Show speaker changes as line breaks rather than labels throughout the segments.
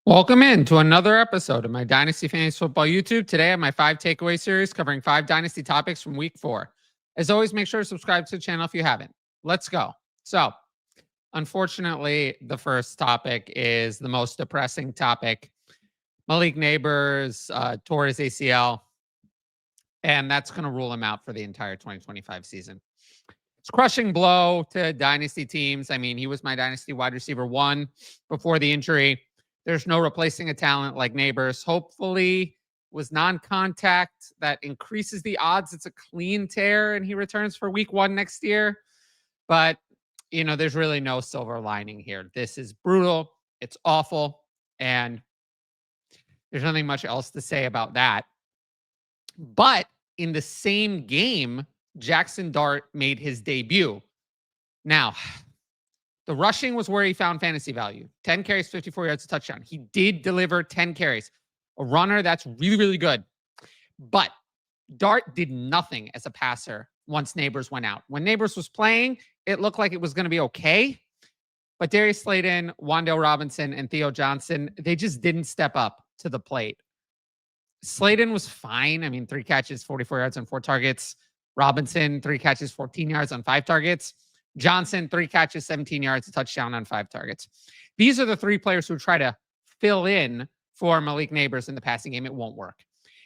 Welcome in to another episode of my Dynasty Fantasy Football YouTube. Today I have my 5 takeaway series covering 5 Dynasty topics from week 4. As always, make sure to subscribe to the channel if you haven't. Let's go. So, unfortunately, the first topic is the most depressing topic. Malik Nabers tore his ACL, and that's going to rule him out for the entire 2025 season. It's a crushing blow to Dynasty teams. I mean, he was my Dynasty wide receiver 1 before the injury. There's no replacing a talent like Nabers. Hopefully, was non-contact. That increases the odds it's a clean tear and he returns for week 1 next year. But, there's really no silver lining here. This is brutal. It's awful. And there's nothing much else to say about that. But in the same game, Jaxson Dart made his debut. Now, the rushing was where he found fantasy value. 10 carries, 54 yards, a touchdown. He did deliver 10 carries. A runner, that's really, really good. But Dart did nothing as a passer once Nabers went out. When Nabers was playing, it looked like it was going to be okay. But Darius Slayton, Wan'Dale Robinson, and Theo Johnson, they just didn't step up to the plate. Slayton was fine. I mean, 3 catches, 44 yards on 4 targets. Robinson, 3 catches, 14 yards on 5 targets. Johnson, 3 catches, 17 yards, a touchdown on 5 targets. These are the 3 players who try to fill in for Malik Nabers in the passing game. It won't work.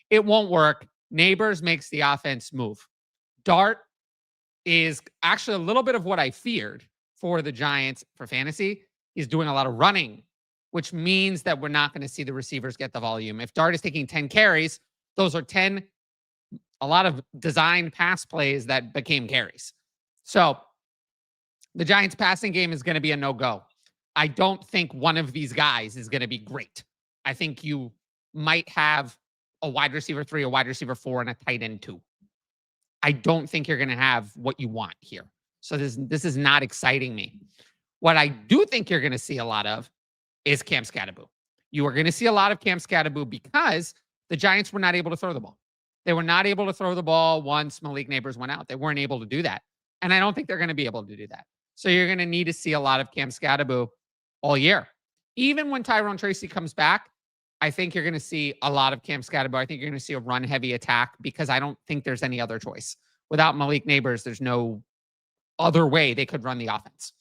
It won't work. Nabers makes the offense move. Dart is actually a little bit of what I feared for the Giants for fantasy. He's doing a lot of running, which means that we're not going to see the receivers get the volume. If Dart is taking 10 carries, those are a lot of designed pass plays that became carries. So the Giants passing game is going to be a no-go. I don't think one of these guys is going to be great. I think you might have a wide receiver 3, a wide receiver 4, and a tight end 2. I don't think you're going to have what you want here. So this is not exciting me. What I do think you're going to see a lot of is Cam Skattebo. You are going to see a lot of Cam Skattebo because the Giants were not able to throw the ball. They were not able to throw the ball once Malik Nabers went out. They weren't able to do that. And I don't think they're going to be able to do that. So you're going to need to see a lot of Cam Skattebo all year. Even when Tyrone Tracy comes back, I think you're going to see a lot of Cam Skattebo. I think you're going to see a run-heavy attack because I don't think there's any other choice. Without Malik Nabers, there's no other way they could run the offense.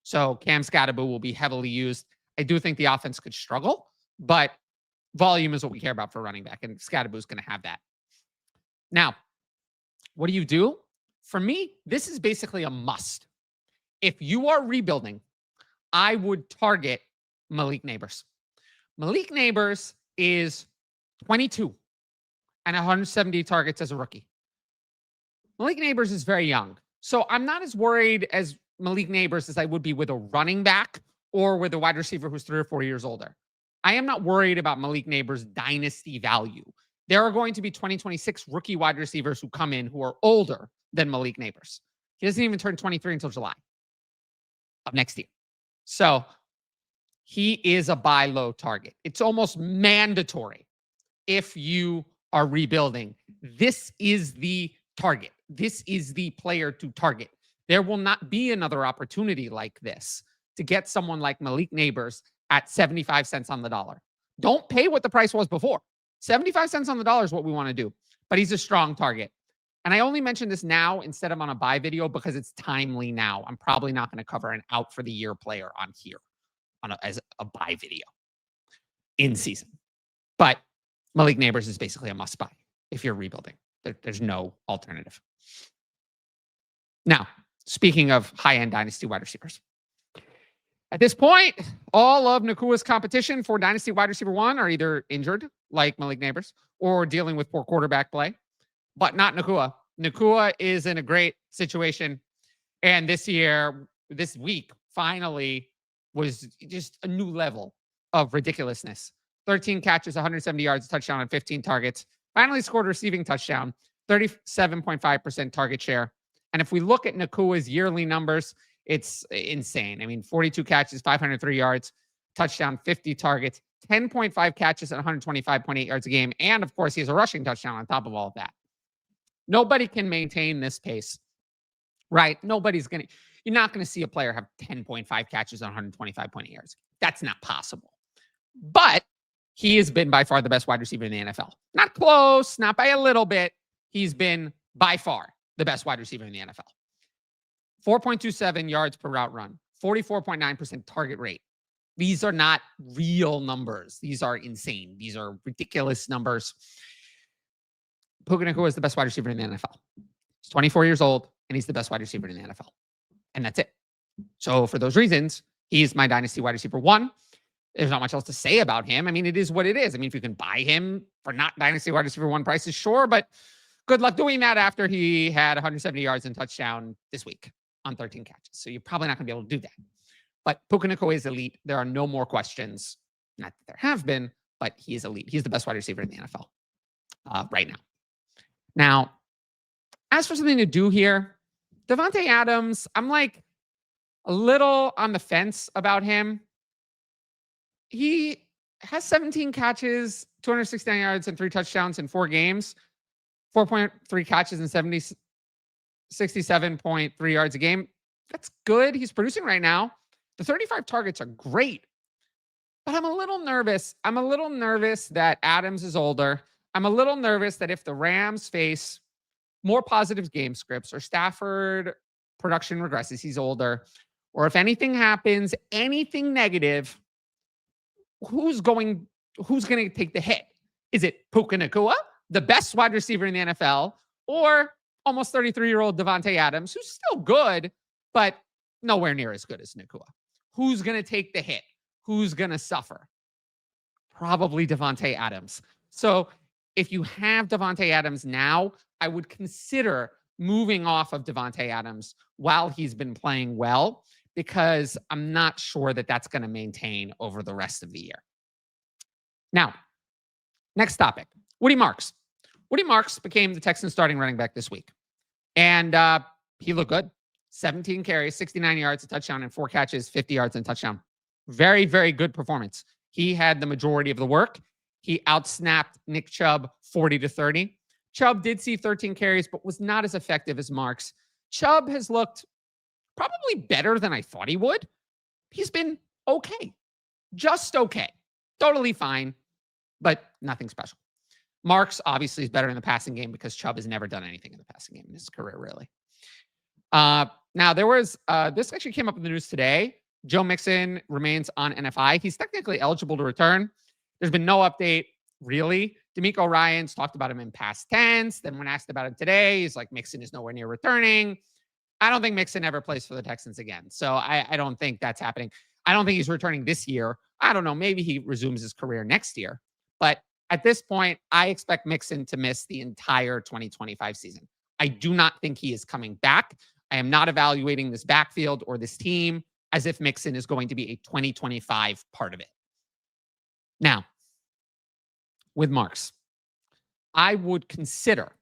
So Cam Skattebo will be heavily used. I do think the offense could struggle, but volume is what we care about for running back, and Skattebo is going to have that. Now, what do you do? For me, this is basically a must. If you are rebuilding, I would target Malik Nabers. Malik Nabers is 22 and 170 targets as a rookie. Malik Nabers is very young. So I'm not as worried as Malik Nabers as I would be with a running back or with a wide receiver who's 3 or 4 years older. I am not worried about Malik Nabers' dynasty value. There are going to be 2026 rookie wide receivers who come in who are older than Malik Nabers. He doesn't even turn 23 until July of next year. So he is a buy low target. It's almost mandatory if you are rebuilding. This is the target. This is the player to target. There will not be another opportunity like this to get someone like Malik Nabers at 75 cents on the dollar. Don't pay what the price was before. 75 cents on the dollar is what we want to do, but he's a strong target. And I only mention this now instead of on a buy video because it's timely now. I'm probably not going to cover an out for the year player on here as a buy video in season. But Malik Nabers is basically a must buy if you're rebuilding. There's no alternative. Now, speaking of high-end dynasty wide receivers. At this point, all of Nacua's competition for Dynasty wide receiver 1 are either injured, like Malik Nabers, or dealing with poor quarterback play, but not Nacua. Nacua is in a great situation. And this week, finally was just a new level of ridiculousness. 13 catches, 170 yards, a touchdown on 15 targets. Finally scored a receiving touchdown, 37.5% target share. And if we look at Nacua's yearly numbers, it's insane. I mean, 42 catches, 503 yards, touchdown, 50 targets, 10.5 catches at 125.8 yards a game. And of course, he has a rushing touchdown on top of all of that. Nobody can maintain this pace, right? You're not going to see a player have 10.5 catches on 125.8 yards. That's not possible. But he has been by far the best wide receiver in the NFL. Not close, not by a little bit. He's been by far the best wide receiver in the NFL. 4.27 yards per route run, 44.9% target rate. These are not real numbers. These are insane. These are ridiculous numbers. Puka Nacua is the best wide receiver in the NFL. He's 24 years old, and he's the best wide receiver in the NFL. And that's it. So for those reasons, he's my Dynasty wide receiver 1. There's not much else to say about him. I mean, it is what it is. I mean, if you can buy him for not Dynasty wide receiver 1 prices, sure, but good luck doing that after he had 170 yards and touchdown this week on 13 catches. So you're probably not going to be able to do that. But Puka Nacua is elite. There are no more questions. Not that there have been, but he is elite. He's the best wide receiver in the NFL right now. Now, as for something to do here, Davante Adams, I'm like a little on the fence about him. He has 17 catches, 269 yards, and 3 touchdowns in 4 games, 4.3 catches and 67.3 yards a game. That's good. He's producing right now. The 35 targets are great, but I'm a little nervous. I'm a little nervous that Adams is older. I'm a little nervous that if the Rams face more positive game scripts or Stafford production regresses, he's older, or if anything happens, anything negative, who's going to take the hit? Is it Puka Nacua, the best wide receiver in the NFL, or almost 33-year-old Davante Adams, who's still good, but nowhere near as good as Nacua? Who's going to take the hit? Who's going to suffer? Probably Davante Adams. So if you have Davante Adams now, I would consider moving off of Davante Adams while he's been playing well, because I'm not sure that that's going to maintain over the rest of the year. Now, next topic, Woody Marks. Woody Marks became the Texans starting running back this week, and he looked good. 17 carries, 69 yards, a touchdown, and 4 catches, 50 yards and touchdown. Very, very good performance. He had the majority of the work. He outsnapped Nick Chubb 40-30. Chubb did see 13 carries, but was not as effective as Marks. Chubb has looked probably better than I thought he would. He's been okay. Just okay. Totally fine, but nothing special. Marks obviously is better in the passing game because Chubb has never done anything in the passing game in his career, really. Now, there was, this actually came up in the news today. Joe Mixon remains on NFI. He's technically eligible to return. There's been no update, really. D'Amico Ryans talked about him in past tense. Then when asked about it today, he's like, Mixon is nowhere near returning. I don't think Mixon ever plays for the Texans again. So I don't think that's happening. I don't think he's returning this year. I don't know. Maybe he resumes his career next year. But at this point, I expect Mixon to miss the entire 2025 season. I do not think he is coming back. I am not evaluating this backfield or this team as if Mixon is going to be a 2025 part of it. Now, with Marks, I would consider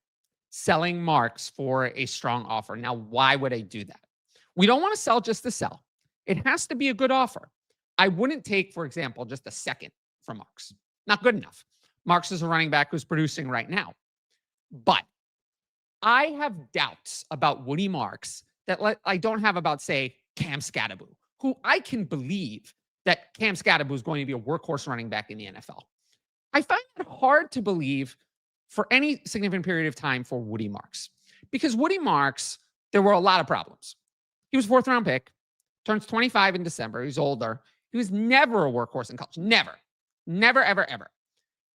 selling Marks for a strong offer. Now, why would I do that? We don't want to sell just to sell. It has to be a good offer. I wouldn't take, for example, just a second for Marks. Not good enough. Marks is a running back who's producing right now. But I have doubts about Woody Marks that I don't have about, say, Cam Skattebo, who I can believe that Cam Skattebo is going to be a workhorse running back in the NFL. I find it hard to believe for any significant period of time for Woody Marks, because Woody Marks, there were a lot of problems. He was a 4th-round pick, turns 25 in December. He's older. He was never a workhorse in college. Never, ever, ever.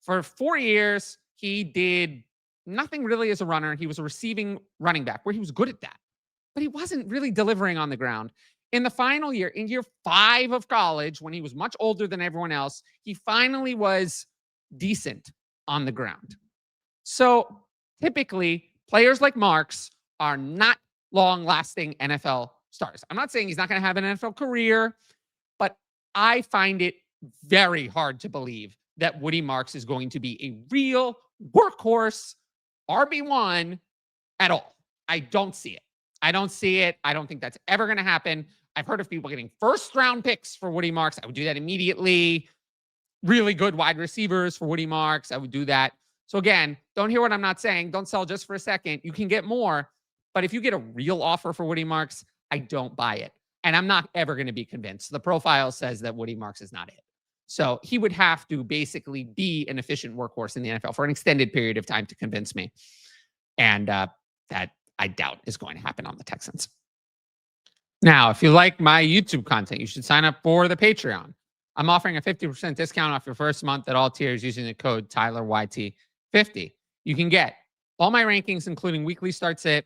For 4 years, he did nothing really as a runner. He was a receiving running back where he was good at that, but he wasn't really delivering on the ground. In the final year, in year 5 of college, when he was much older than everyone else, he finally was decent on the ground. So typically, players like Marks are not long-lasting NFL stars. I'm not saying he's not going to have an NFL career, but I find it very hard to believe that Woody Marks is going to be a real workhorse RB1 at all. I don't see it. I don't think that's ever going to happen. I've heard of people getting 1st-round picks for Woody Marks. I would do that immediately. Really good wide receivers for Woody Marks. I would do that. So again, don't hear what I'm not saying. Don't sell just for a second. You can get more. But if you get a real offer for Woody Marks, I don't buy it. And I'm not ever going to be convinced. The profile says that Woody Marks is not it. So he would have to basically be an efficient workhorse in the NFL for an extended period of time to convince me. And that I doubt is going to happen on the Texans. Now, if you like my YouTube content, you should sign up for the Patreon. I'm offering a 50% discount off your first month at all tiers using the code TylerYT50. You can get all my rankings, including weekly start sit,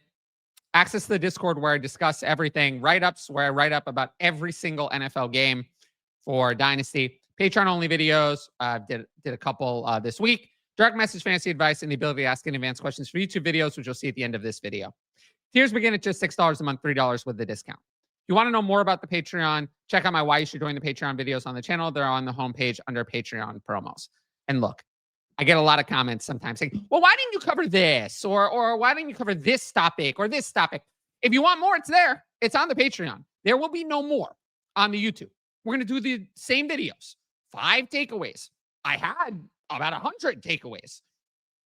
access to the Discord where I discuss everything, write-ups where I write up about every single NFL game for Dynasty, Patreon-only videos. Did a couple this week. Direct message fantasy advice and the ability to ask in advance questions for YouTube videos, which you'll see at the end of this video. Tiers begin at just $6 a month, $3 with the discount. If you want to know more about the Patreon, check out my Why You Should Join the Patreon videos on the channel. They're on the homepage under Patreon promos. And look, I get a lot of comments sometimes saying, well, why didn't you cover this? Or why didn't you cover this topic or this topic? If you want more, it's there. It's on the Patreon. There will be no more on the YouTube. We're going to do the same videos. 5 takeaways. I had about 100 takeaways,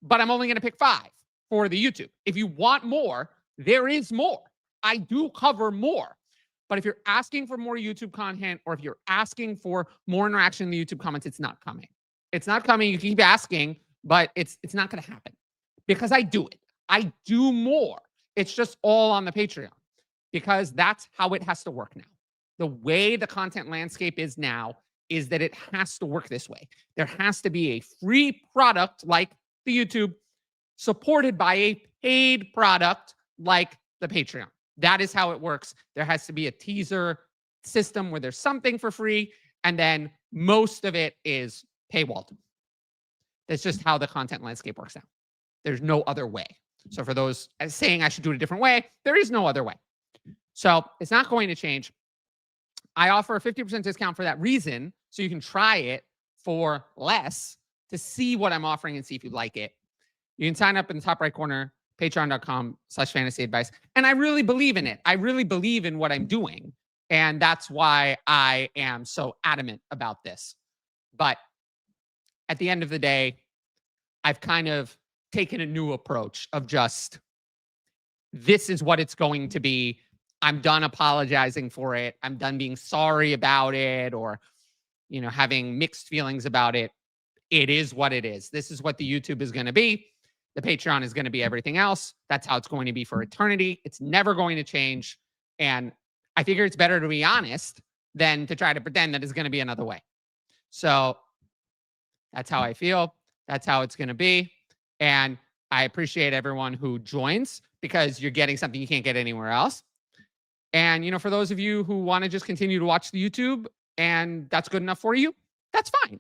but I'm only going to pick 5 for the YouTube. If you want more, there is more. I do cover more. But if you're asking for more YouTube content or if you're asking for more interaction in the YouTube comments, it's not coming. It's not coming. You keep asking, but it's not going to happen because I do it. I do more. It's just all on the Patreon because that's how it has to work now. The way the content landscape is now is that it has to work this way. There has to be a free product like the YouTube supported by a paid product like the Patreon. That is how it works. There has to be a teaser system where there's something for free, and then most of it is paywalled. That's just how the content landscape works now. There's no other way. So for those saying I should do it a different way, there is no other way. So it's not going to change. I offer a 50% discount for that reason, so you can try it for less to see what I'm offering and see if you like it. You can sign up in the top right corner, patreon.com/fantasy advice. And I really believe in it. I really believe in what I'm doing. And that's why I am so adamant about this. But at the end of the day, I've kind of taken a new approach of just, this is what it's going to be. I'm done apologizing for it. I'm done being sorry about it or, having mixed feelings about it. It is what it is. This is what the YouTube is going to be. The Patreon is going to be everything else. That's how it's going to be for eternity. It's never going to change. And I figure it's better to be honest than to try to pretend that it's going to be another way. So that's how I feel. That's how it's going to be. And I appreciate everyone who joins because you're getting something you can't get anywhere else. And, for those of you who want to just continue to watch the YouTube and that's good enough for you, that's fine.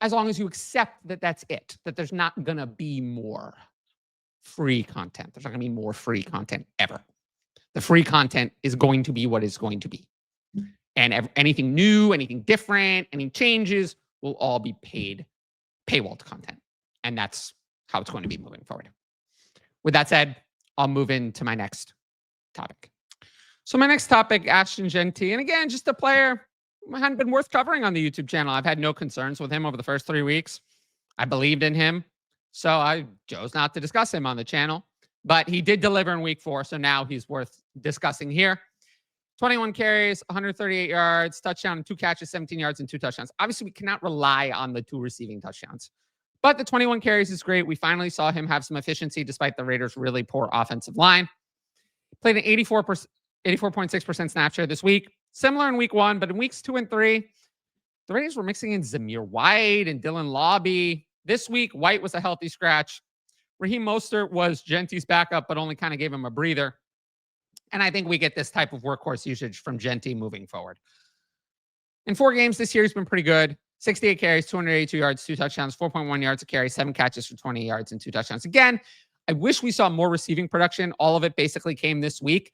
As long as you accept that that's it, that there's not going to be more free content. There's not going to be more free content ever. The free content is going to be what it's going to be. And anything new, anything different, any changes will all be paywalled content. And that's how it's going to be moving forward. With that said, I'll move into my next topic. So my next topic, Ashton Jeanty. And again, just a player who hadn't been worth covering on the YouTube channel. I've had no concerns with him over the first 3 weeks. I believed in him. So I chose not to discuss him on the channel. But he did deliver in week 4. So now he's worth discussing here. 21 carries, 138 yards, touchdown, 2 catches, 17 yards, and 2 touchdowns. Obviously, we cannot rely on the 2 receiving touchdowns. But the 21 carries is great. We finally saw him have some efficiency despite the Raiders' really poor offensive line. Played an 84.6% snap share this week. Similar in week 1, but in weeks 2 and 3, the Raiders were mixing in Zamir White and Dylan Lobby. This week, White was a healthy scratch. Raheem Mostert was Jeanty's backup, but only kind of gave him a breather. And I think we get this type of workhorse usage from Jeanty moving forward. In 4 games this year, he's been pretty good. 68 carries, 282 yards, 2 touchdowns, 4.1 yards a carry, 7 catches for 20 yards and 2 touchdowns. Again, I wish we saw more receiving production. All of it basically came this week.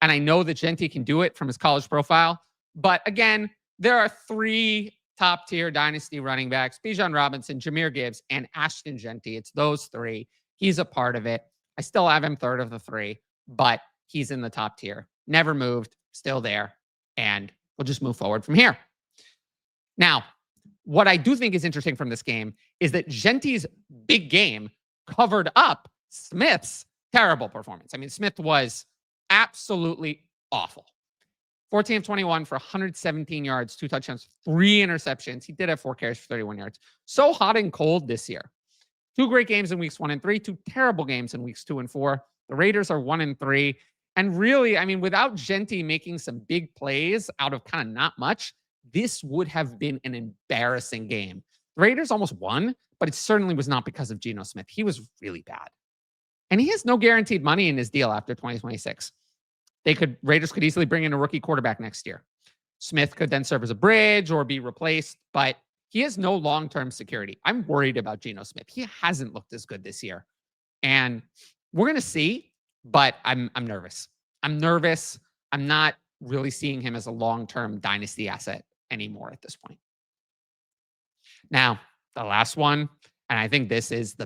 And I know that Jeanty can do it from his college profile. But again, there are 3 top-tier dynasty running backs, Bijan Robinson, Jahmyr Gibbs, and Ashton Jeanty. It's those 3. He's a part of it. I still have him third of the 3, but he's in the top tier. Never moved, still there. And we'll just move forward from here. Now, what I do think is interesting from this game is that Jeanty's big game covered up Smith's terrible performance. I mean, Smith was absolutely awful. 14 of 21 for 117 yards, 2 touchdowns, 3 interceptions. He did have 4 carries for 31 yards. So hot and cold this year. 2 great games in weeks 1 and 3, 2 terrible games in weeks 2 and 4. The Raiders are 1 and 3. And really, I mean, without Jeanty making some big plays out of kind of not much, this would have been an embarrassing game. The Raiders almost won, but it certainly was not because of Geno Smith. He was really bad. And he has no guaranteed money in his deal after 2026. Raiders could easily bring in a rookie quarterback next year. Smith could then serve as a bridge or be replaced, but he has no long-term security. I'm worried about Geno Smith. He hasn't looked as good this year. And we're going to see, but I'm nervous. I'm nervous. I'm not really seeing him as a long-term dynasty asset anymore at this point. Now, the last one, and I think this is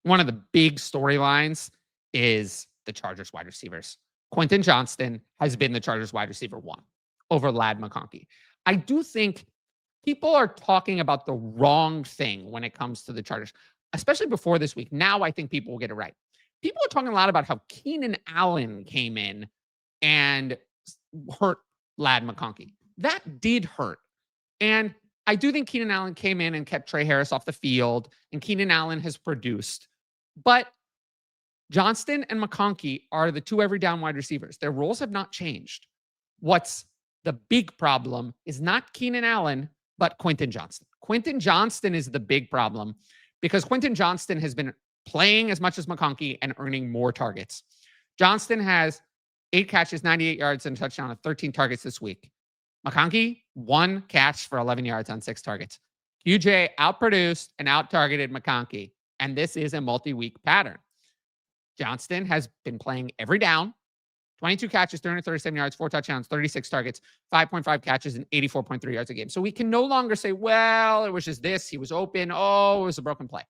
one of the big storylines, is the Chargers wide receivers. Quentin Johnston has been the Chargers wide receiver 1 over Ladd McConkey. I do think people are talking about the wrong thing when it comes to the Chargers, especially before this week. Now I think people will get it right. People are talking a lot about how Keenan Allen came in and hurt Ladd McConkey. That did hurt. And I do think Keenan Allen came in and kept Trey Harris off the field, and Keenan Allen has produced. But Johnston and McConkey are the 2 every down wide receivers. Their roles have not changed. What's the big problem is not Keenan Allen, but Quentin Johnston. Quentin Johnston is the big problem because Quentin Johnston has been playing as much as McConkey and earning more targets. Johnston has 8 catches, 98 yards, and a touchdown on 13 targets this week. McConkey, 1 catch for 11 yards on 6 targets. QJ outproduced and out-targeted McConkey, and this is a multi-week pattern. Johnston has been playing every down, 22 catches, 337 yards, 4 touchdowns, 36 targets, 5.5 catches, and 84.3 yards a game. So we can no longer say, well, it was just this. He was open. Oh, it was a broken play.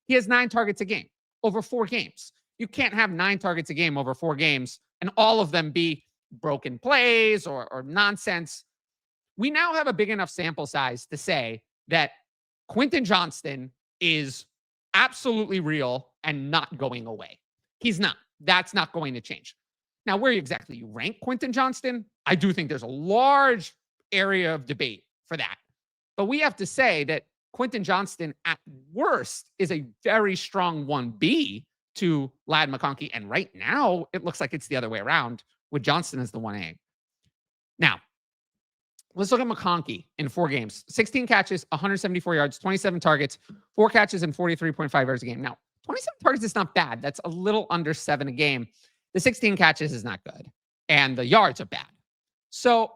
He has 9 targets a game over 4 games. You can't have 9 targets a game over 4 games and all of them be broken plays or nonsense. We now have a big enough sample size to say that Quentin Johnston is absolutely real and not going away. He's not. That's not going to change. Now, where exactly you rank Quentin Johnston, I do think there's a large area of debate for that. But we have to say that Quentin Johnston, at worst, is a very strong 1B to Ladd McConkey. And right now, it looks like it's the other way around with Johnston as the 1A. Now, let's look at McConkey in 4 games. 16 catches, 174 yards, 27 targets, 4 catches, and 43.5 yards a game. Now, 27 targets is not bad. That's a little under 7 a game. The 16 catches is not good. And the yards are bad. So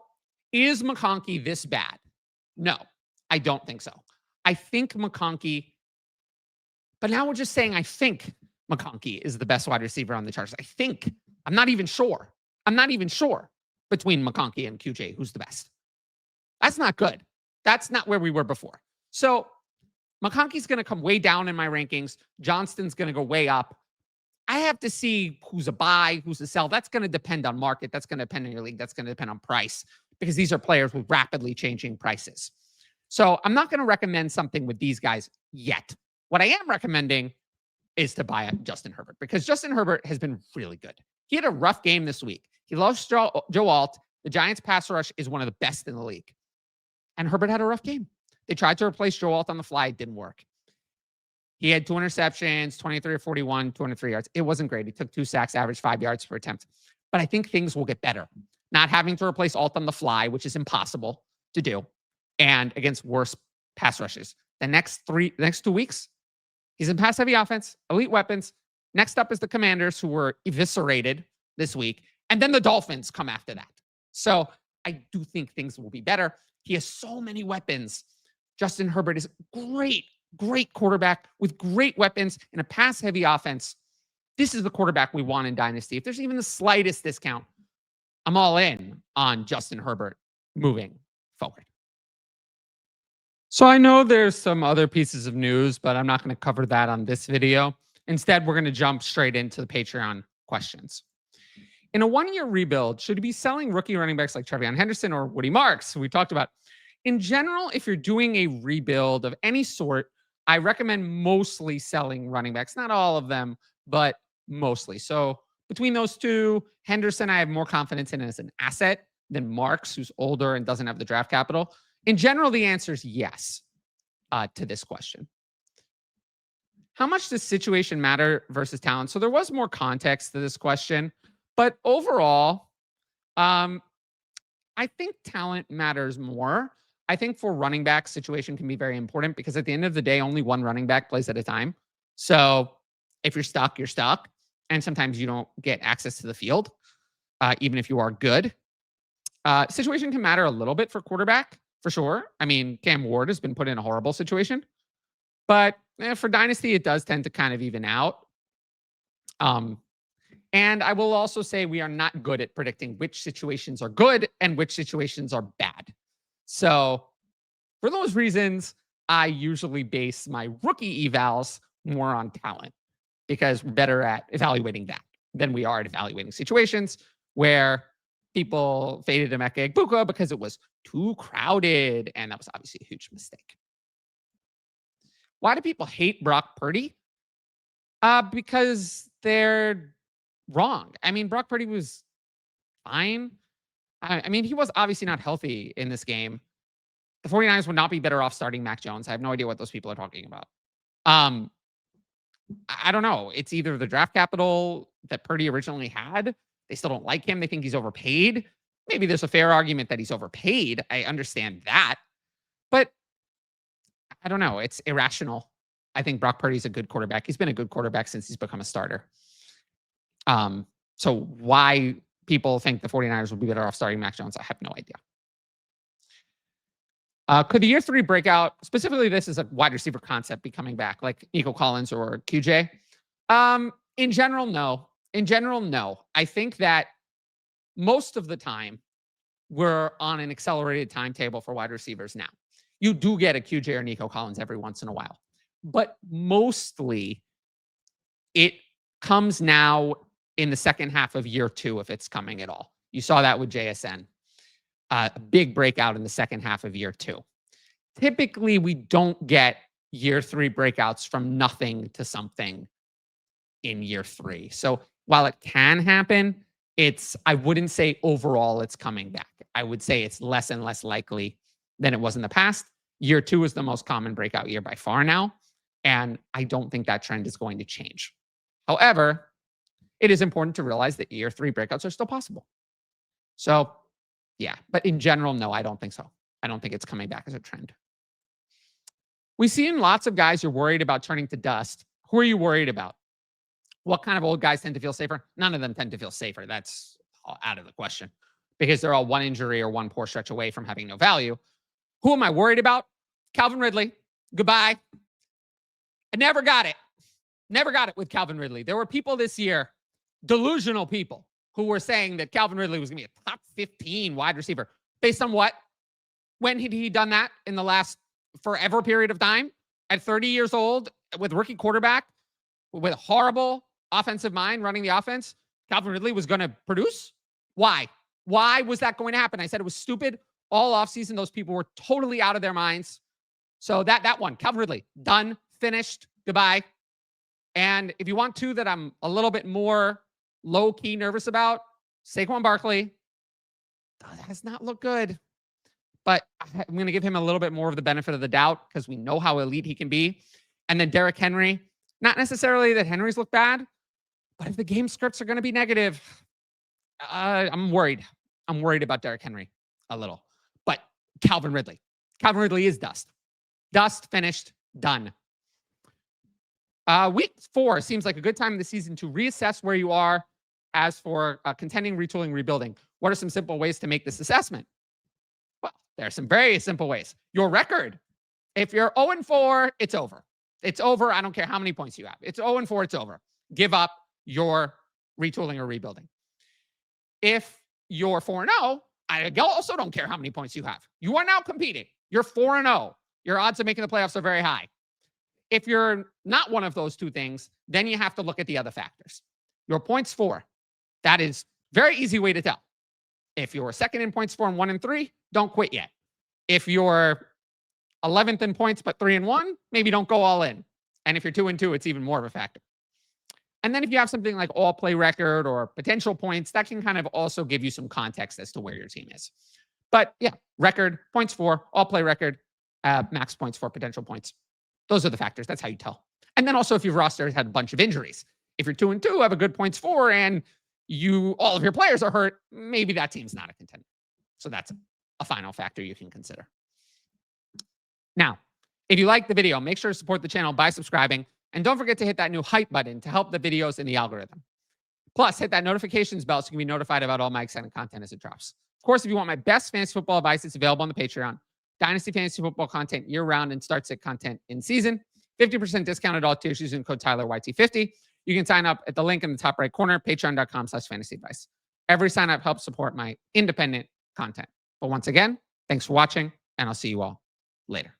is McConkey this bad? No, I don't think so. I think McConkey, but now we're just saying I think McConkey is the best wide receiver on the Chargers. I think. I'm not even sure. I'm not even sure between McConkey and QJ who's the best. That's not good. That's not where we were before. So McConkey's going to come way down in my rankings. Johnston's going to go way up. I have to see who's a buy, who's a sell. That's going to depend on market. That's going to depend on your league. That's going to depend on price because these are players with rapidly changing prices. So I'm not going to recommend something with these guys yet. What I am recommending is to buy Justin Herbert because Justin Herbert has been really good. He had a rough game this week. He lost Joe Alt. The Giants' pass rush is one of the best in the league. And Herbert had a rough game. They tried to replace Joe Alt on the fly. It didn't work. He had 2 interceptions, 23 or 41, 203 yards. It wasn't great. He took 2 sacks, averaged 5 yards per attempt. But I think things will get better. Not having to replace Alt on the fly, which is impossible to do, and against worse pass rushes. The next 2 weeks, he's in pass-heavy offense, elite weapons. Next up is the Commanders, who were eviscerated this week. And then the Dolphins come after that. So I do think things will be better. He has so many weapons. Justin Herbert is great quarterback with great weapons in a pass-heavy offense. This is the quarterback we want in Dynasty. If there's even the slightest discount, I'm all in on Justin Herbert moving forward. So I know there's some other pieces of news, but I'm not going to cover that on this video. Instead, we're going to jump straight into the Patreon questions. In a 1-year rebuild, should you be selling rookie running backs like Trevion Henderson or Woody Marks, who we talked about? In general, if you're doing a rebuild of any sort, I recommend mostly selling running backs. Not all of them, but mostly. So between those two, Henderson, I have more confidence in as an asset than Marks, who's older and doesn't have the draft capital? In general, the answer is yes to this question. How much does situation matter versus talent? So there was more context to this question, but overall, I think talent matters more. I think for running back, situation can be very important because at the end of the day, only one running back plays at a time. So if you're stuck, you're stuck. And sometimes you don't get access to the field, even if you are good. Situation can matter a little bit for quarterback, for sure. I mean, Cam Ward has been put in a horrible situation. But for Dynasty, it does tend to kind of even out. And I will also say we are not good at predicting which situations are good and which situations are bad. So for those reasons, I usually base my rookie evals more on talent because we're better at evaluating that than we are at evaluating situations where people faded Emeka Egbuka because it was too crowded. And that was obviously a huge mistake. Why do people hate Brock Purdy? Because they're wrong. I mean, Brock Purdy was fine. I mean, he was obviously not healthy in this game. The 49ers would not be better off starting Mac Jones. I have no idea what those people are talking about. I don't know. It's either the draft capital that Purdy originally had. They still don't like him. They think he's overpaid. Maybe there's a fair argument that he's overpaid. I understand that. But I don't know. It's irrational. I think Brock Purdy's a good quarterback. He's been a good quarterback since he's become a starter. So why people think the 49ers would be better off starting Mac Jones, I have no idea. Could the year 3 breakout, specifically this is a wide receiver concept, be coming back like Nico Collins or QJ? In general, no. In general, no. I think that most of the time we're on an accelerated timetable for wide receivers now. You do get a QJ or Nico Collins every once in a while, but mostly it comes now in the second half of year 2, if it's coming at all. You saw that with JSN. A big breakout in the second half of year 2. Typically, we don't get year 3 breakouts from nothing to something in year 3. So while it can happen, I wouldn't say overall it's coming back. I would say it's less and less likely than it was in the past. Year 2 is the most common breakout year by far now. And I don't think that trend is going to change. However, it is important to realize that year 3 breakouts are still possible. So yeah, but in general, no, I don't think so. I don't think it's coming back as a trend. We've seen lots of guys you're worried about turning to dust. Who are you worried about? What kind of old guys tend to feel safer? None of them tend to feel safer. That's out of the question because they're all one injury or one poor stretch away from having no value. Who am I worried about? Calvin Ridley. Goodbye. I never got it. Never got it with Calvin Ridley. There were people this year, delusional people, who were saying that Calvin Ridley was going to be a top 15 wide receiver. Based on what? When had he done that in the last forever period of time? At 30 years old, with rookie quarterback, with a horrible offensive mind running the offense, Calvin Ridley was going to produce? Why? Why was that going to happen? I said it was stupid all offseason. Those people were totally out of their minds. So that one, Calvin Ridley, done, finished, goodbye. And if you want two that I'm a little bit more low-key nervous about, Saquon Barkley. That does not look good. But I'm going to give him a little bit more of the benefit of the doubt because we know how elite he can be. And then Derrick Henry. Not necessarily that Henry's look bad, but if the game scripts are going to be negative, I'm worried. I'm worried about Derrick Henry a little. But Calvin Ridley. Calvin Ridley is dust. Dust, finished, done. Week 4 seems like a good time in the season to reassess where you are as for contending, retooling, rebuilding. What are some simple ways to make this assessment? Well, there are some very simple ways. Your record. If you're 0-4, it's over. It's over. I don't care how many points you have. It's 0-4, it's over. Give up your retooling or rebuilding. If you're 4-0, I also don't care how many points you have. You are now competing. You're 4-0. Your odds of making the playoffs are very high. If you're not one of those two things, then you have to look at the other factors. Your points for, that is very easy way to tell. If you're second in points for and 1-3, don't quit yet. If you're 11th in points but 3-1, maybe don't go all in. And if you're 2-2, it's even more of a factor. And then if you have something like all play record or potential points, that can kind of also give you some context as to where your team is. But yeah, record, points for, all play record, max points for, potential points. Those are the factors. That's how you tell. And then also if your roster has had a bunch of injuries. If you're 2-2, have a good points for, and all of your players are hurt, maybe that team's not a contender. So that's a final factor you can consider. Now, if you like the video, make sure to support the channel by subscribing. And don't forget to hit that new hype button to help the videos in the algorithm. Plus, hit that notifications bell so you can be notified about all my exciting content as it drops. Of course, if you want my best fantasy football advice, it's available on the Patreon. Dynasty fantasy football content year-round and start-sit content in season. 50% discount at all tiers using code TylerYT50. You can sign up at the link in the top right corner, patreon.com/fantasyadvice. Every sign-up helps support my independent content. But once again, thanks for watching, and I'll see you all later.